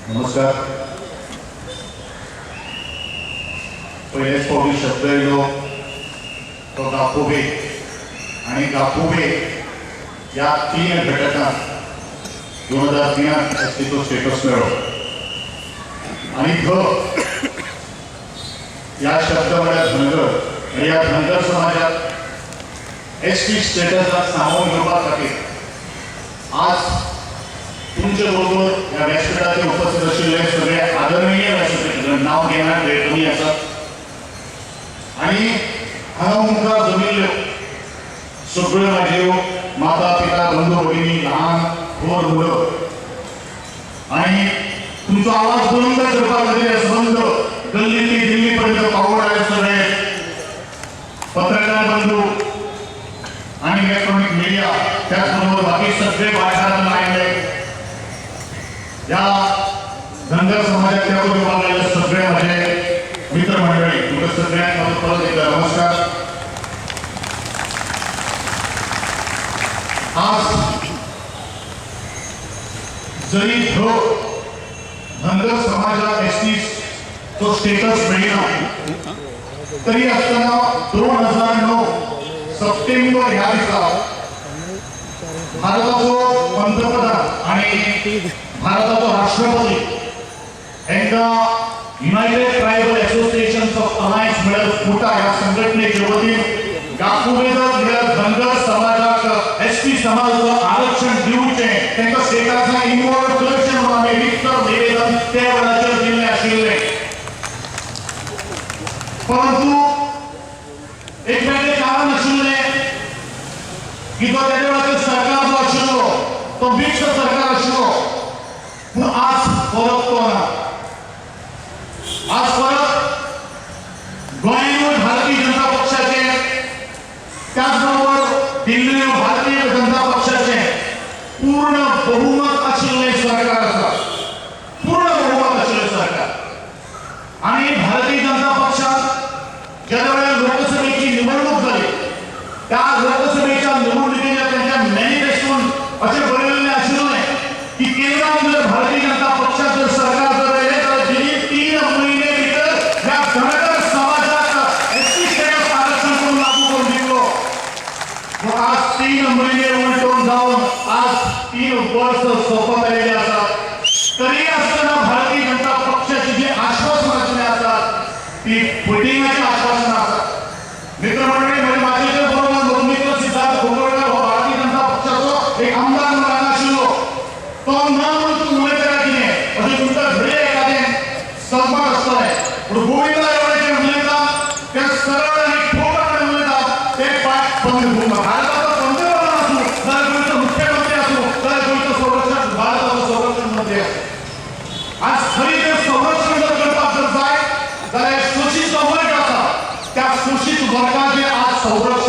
नमस्कार. पहिलेच पावली शब्द येलो तो गापुबे आणि गापुबे या 3 घटकांत 2003 अस्तित्व स्टेटस मिळवलं आणि या शब्दामुळे धनगर आणि या धनगर समाजात एसटी स्टेटसला सामावून घेवपाखातीर आज तुमच्या बरोबर या व्यासपीठाचेर उपस्थित आशिल्ले सगळे आदरणीय व्यासपीठ नाव घेणार तुम्ही आसात आणि हांगा मुखार जमिल्ल्यो सगळ्यो म्हाज्यो माता पिता बंधू भगिनी ल्हान थोर मुलं आणि तुमचो आवाज बुलंद करपा खातीर संबंध गल्ली ते दिल्ली पर्यंत पावोवणारे सगळे पत्रकार बंधू आणि इलेक्ट्रॉनिक मीडिया त्याचबरोबर बाकी सगळे वाठारांत आयिल्ले या धनगर समाजाच्या विभागातले सगळे माझे मित्र मंडळी तुमच्या सगळ्यांना परत एकदा नमस्कार. आज जरी धनगर समाजाला एसटी तो स्टेटस मिळेना तरी असताना 2009 सप्टेंबर ह्या दिसा भारताचो पंतप्रधान आणि भारताचो राष्ट्रपती यांका United Tribal Association of Alliance मिळत फुटा या संघटनेच्या वतीन गापुबेदार धनगर समाजाक एसटी समाजाचं आरक्षण दिवचे त्यांचा स्टेटसला इन्वॉल्व करचे म्हणून आम्ही लिखित निवेदन त्या वेळाचेर दिल्ले आशिल्ले. परंतु एक वेगळे कारण आशिल्ले की तो त्या वेळाचेर सरकार जो आशिल्लो तो मिक्स सरकार आशिल्लो पूण आज फरक तो ना. आज परत गोंयांत भारतीय जनता पक्षाचे त्याचबरोबर दिल्लीत भारतीय जनता पक्षाचे पूर्ण बहुमत आशिल्ले सरकार आसा. पूर्ण बहुमत आशिल्ले सरकार आणि भारतीय जनता पक्षात ज्या वेळेला लोकसभेची निवडणूक झाली त्या लोकसभेच्या निवडणुकीच्या त्यांच्या मॅनिफेस्टोन असे बरयल्ले आशिल्ले की केंद्रामध्ये भारतीय जनता पक्षाचं सरकार जर येले तर गेली 3 महिने भितर या धनगर समाजात एसटी स्टेटस आरक्षण करून लागू करून दिलो. आज 3 महिने उलटून जाऊन आज 3 वर्ष सोपत आलेले असतात. तरी असताना भारतीय जनता पक्षाची जी आश्वासनं असले असतात ती फुटिंगाची आश्वासनं असतात. मित्रमंडळी म्हणजे माझे बरोबर लोकमित्र सिद्धार्थ खोकरकर हो भारतीय जनता पक्षाचो एक आमदार म्हणून आशिल्लो तो न म्हणून तू उमेदवार किने अशें तुमच्या घरी एखादें सन्मान आसतलें पूण गोविंदा एवढे उलयता ते सरळ आनी ठोकपणे उलयता ते पाठ बंद होऊन भारताचो पंतप्रधान आसूं जाल्यार गोंयचो मुख्यमंत्री आसूं जाल्यार गोंयचो संरक्षण भारताचो संरक्षण मंत्री आसूं आज खरी जर संरक्षण जर करपाक जर जाय जाल्यार शोषित जो वर्ग आसा त्या शोषित वर्गाचें आज संरक्षण